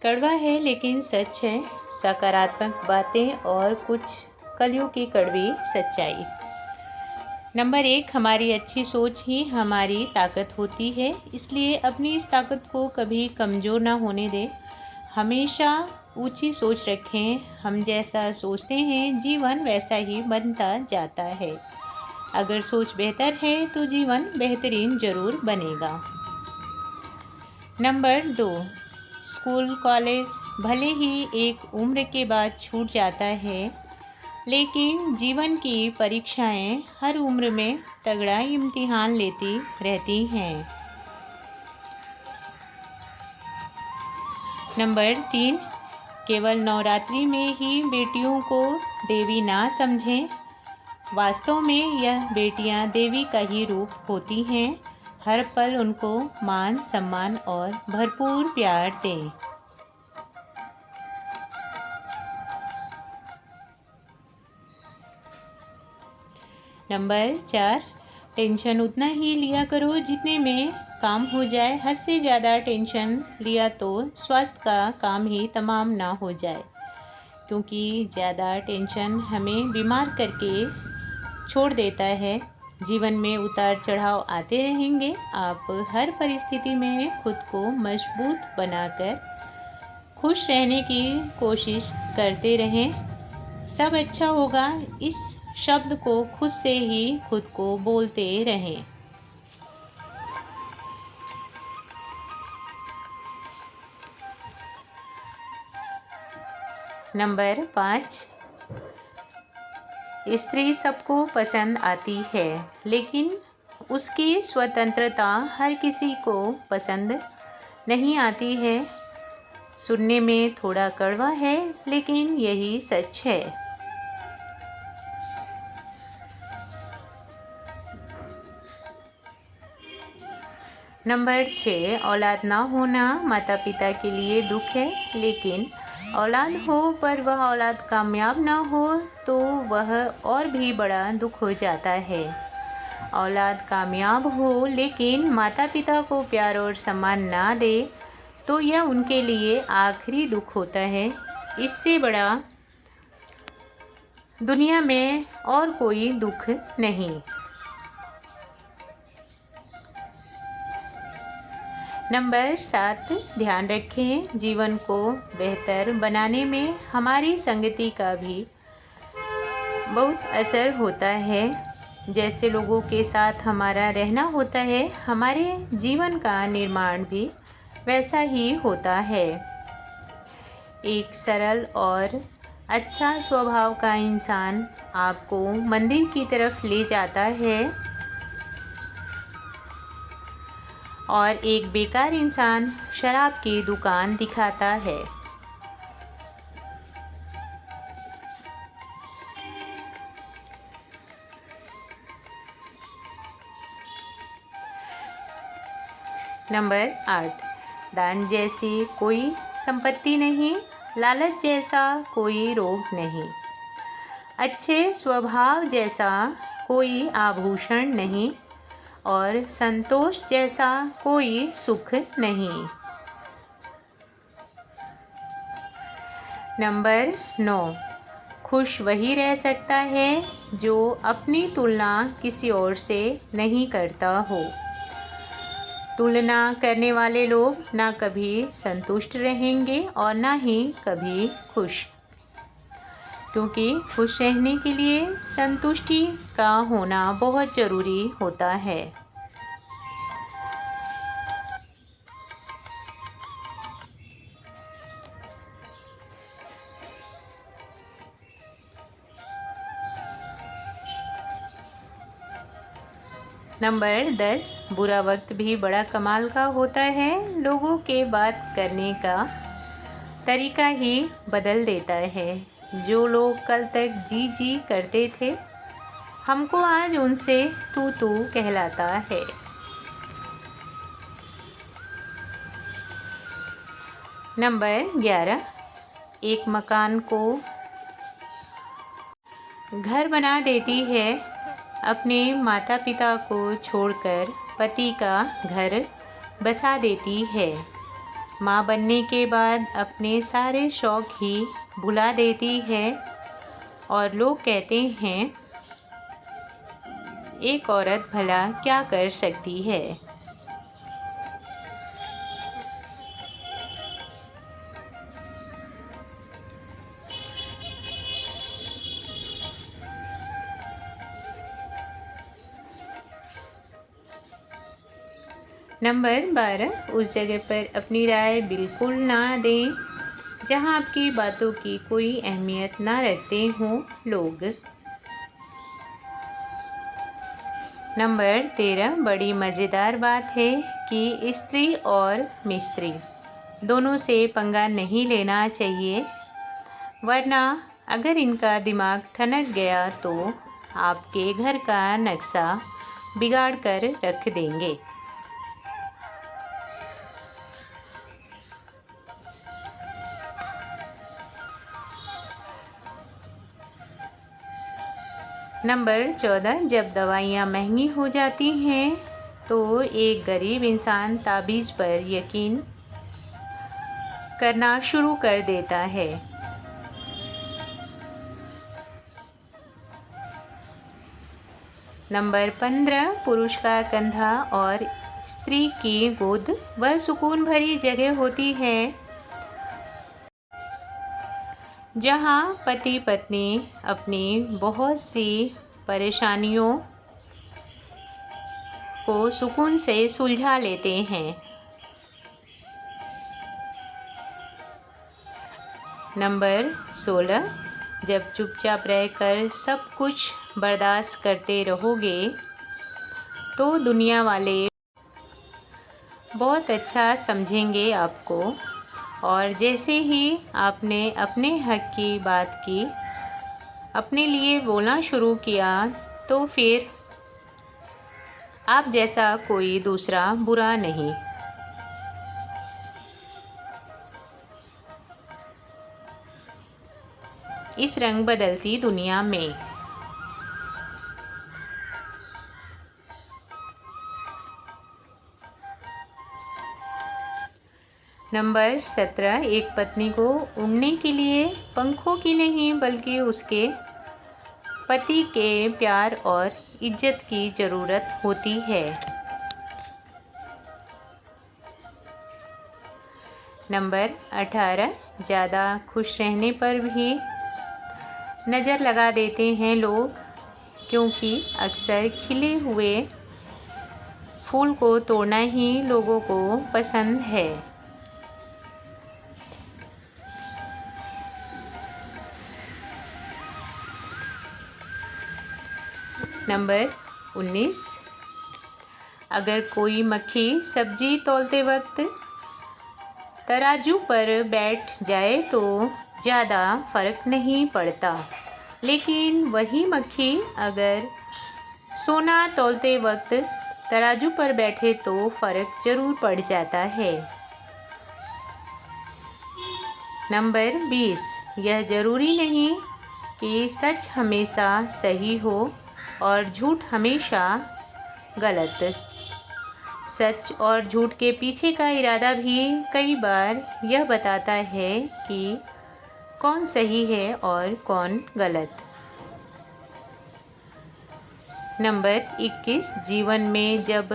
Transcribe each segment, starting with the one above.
कड़वा है लेकिन सच है, सकारात्मक बातें और कुछ कलयुग की कड़वी सच्चाई। नंबर 1, हमारी अच्छी सोच ही हमारी ताकत होती है, इसलिए अपनी इस ताकत को कभी कमज़ोर ना होने दें। हमेशा ऊंची सोच रखें। हम जैसा सोचते हैं जीवन वैसा ही बनता जाता है। अगर सोच बेहतर है तो जीवन बेहतरीन ज़रूर बनेगा। नंबर 2, स्कूल कॉलेज भले ही एक उम्र के बाद छूट जाता है, लेकिन जीवन की परीक्षाएं हर उम्र में तगड़ा इम्तिहान लेती रहती हैं। नंबर 3, केवल नवरात्रि में ही बेटियों को देवी ना समझें। वास्तव में यह बेटियां देवी का ही रूप होती हैं। हर पल उनको मान सम्मान और भरपूर प्यार दें। नंबर 4, टेंशन उतना ही लिया करो जितने में काम हो जाए। हद से ज़्यादा टेंशन लिया तो स्वास्थ्य का काम ही तमाम ना हो जाए, क्योंकि ज़्यादा टेंशन हमें बीमार करके छोड़ देता है। जीवन में उतार चढ़ाव आते रहेंगे। आप हर परिस्थिति में खुद को मजबूत बनाकर खुश रहने की कोशिश करते रहें। सब अच्छा होगा, इस शब्द को खुद से ही खुद को बोलते रहें। नंबर 5, स्त्री सबको पसंद आती है, लेकिन उसकी स्वतंत्रता हर किसी को पसंद नहीं आती है। सुनने में थोड़ा कड़वा है, लेकिन यही सच है। नंबर 6, औलाद ना होना माता पिता के लिए दुख है, लेकिन औलाद हो पर वह औलाद कामयाब ना हो तो वह और भी बड़ा दुख हो जाता है। औलाद कामयाब हो लेकिन माता पिता को प्यार और सम्मान ना दे तो यह उनके लिए आखिरी दुख होता है। इससे बड़ा दुनिया में और कोई दुख नहीं। नंबर 7, ध्यान रखें, जीवन को बेहतर बनाने में हमारी संगति का भी बहुत असर होता है। जैसे लोगों के साथ हमारा रहना होता है, हमारे जीवन का निर्माण भी वैसा ही होता है। एक सरल और अच्छा स्वभाव का इंसान आपको मंदिर की तरफ ले जाता है और एक बेकार इंसान शराब की दुकान दिखाता है। नंबर 8, दान जैसी कोई संपत्ति नहीं, लालच जैसा कोई रोग नहीं, अच्छे स्वभाव जैसा कोई आभूषण नहीं और संतोष जैसा कोई सुख नहीं। नंबर 9, खुश वही रह सकता है जो अपनी तुलना किसी और से नहीं करता हो। तुलना करने वाले लोग ना कभी संतुष्ट रहेंगे और ना ही कभी खुश, क्योंकि खुश रहने के लिए संतुष्टि का होना बहुत ज़रूरी होता है। नंबर 10, बुरा वक्त भी बड़ा कमाल का होता है। लोगों के बात करने का तरीका ही बदल देता है। जो लोग कल तक जी जी करते थे, हमको आज उनसे तू तू कहलाता है। नंबर 11, एक मकान को घर बना देती है, अपने माता पिता को छोड़कर पति का घर बसा देती है। माँ बनने के बाद अपने सारे शौक ही भुला देती है और लोग कहते हैं एक औरत भला क्या कर सकती है। नंबर 12, उस जगह पर अपनी राय बिल्कुल ना दें जहां आपकी बातों की कोई अहमियत ना रखते हों लोग। नंबर 13, बड़ी मज़ेदार बात है कि स्त्री और मिस्त्री दोनों से पंगा नहीं लेना चाहिए, वरना अगर इनका दिमाग ठनक गया तो आपके घर का नक्शा बिगाड़ कर रख देंगे। नंबर 14, जब दवाइयाँ महंगी हो जाती हैं तो एक गरीब इंसान ताबीज़ पर यकीन करना शुरू कर देता है। नंबर 15, पुरुष का कंधा और स्त्री की गोद वह सुकून भरी जगह होती है जहाँ पति पत्नी अपनी बहुत सी परेशानियों को सुकून से सुलझा लेते हैं। नंबर 16, जब चुपचाप रहकर सब कुछ बर्दाश्त करते रहोगे तो दुनिया वाले बहुत अच्छा समझेंगे आपको, और जैसे ही आपने अपने हक की बात की, अपने लिए बोलना शुरू किया, तो फिर आप जैसा कोई दूसरा बुरा नहीं। इस रंग बदलती दुनिया में नंबर 17, एक पत्नी को उड़ने के लिए पंखों की नहीं बल्कि उसके पति के प्यार और इज्जत की ज़रूरत होती है। नंबर 18, ज़्यादा खुश रहने पर भी नज़र लगा देते हैं लोग, क्योंकि अक्सर खिले हुए फूल को तोड़ना ही लोगों को पसंद है। नंबर 19, अगर कोई मक्खी सब्जी तौलते वक्त तराजू पर बैठ जाए तो ज़्यादा फ़र्क नहीं पड़ता, लेकिन वही मक्खी अगर सोना तौलते वक्त तराजू पर बैठे तो फ़र्क ज़रूर पड़ जाता है। नंबर 20, यह ज़रूरी नहीं कि सच हमेशा सही हो और झूठ हमेशा गलत। सच और झूठ के पीछे का इरादा भी कई बार यह बताता है कि कौन सही है और कौन गलत। नंबर 21, जीवन में जब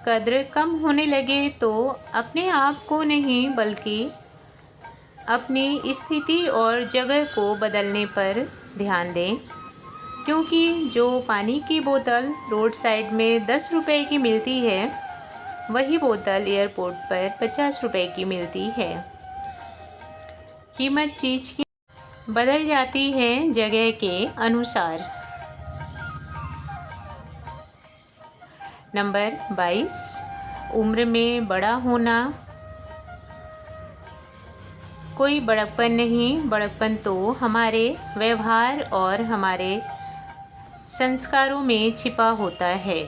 कद्र कम होने लगे तो अपने आप को नहीं बल्कि अपनी स्थिति और जगह को बदलने पर ध्यान दें, क्योंकि जो पानी की बोतल रोड साइड में 10 रुपए की मिलती है, वही बोतल एयरपोर्ट पर 50 रुपए की मिलती है। कीमत चीज़ की बदल जाती है जगह के अनुसार। नंबर 22, उम्र में बड़ा होना कोई बड़कपन नहीं, बड़कपन तो हमारे व्यवहार और हमारे संस्कारों में छिपा होता है।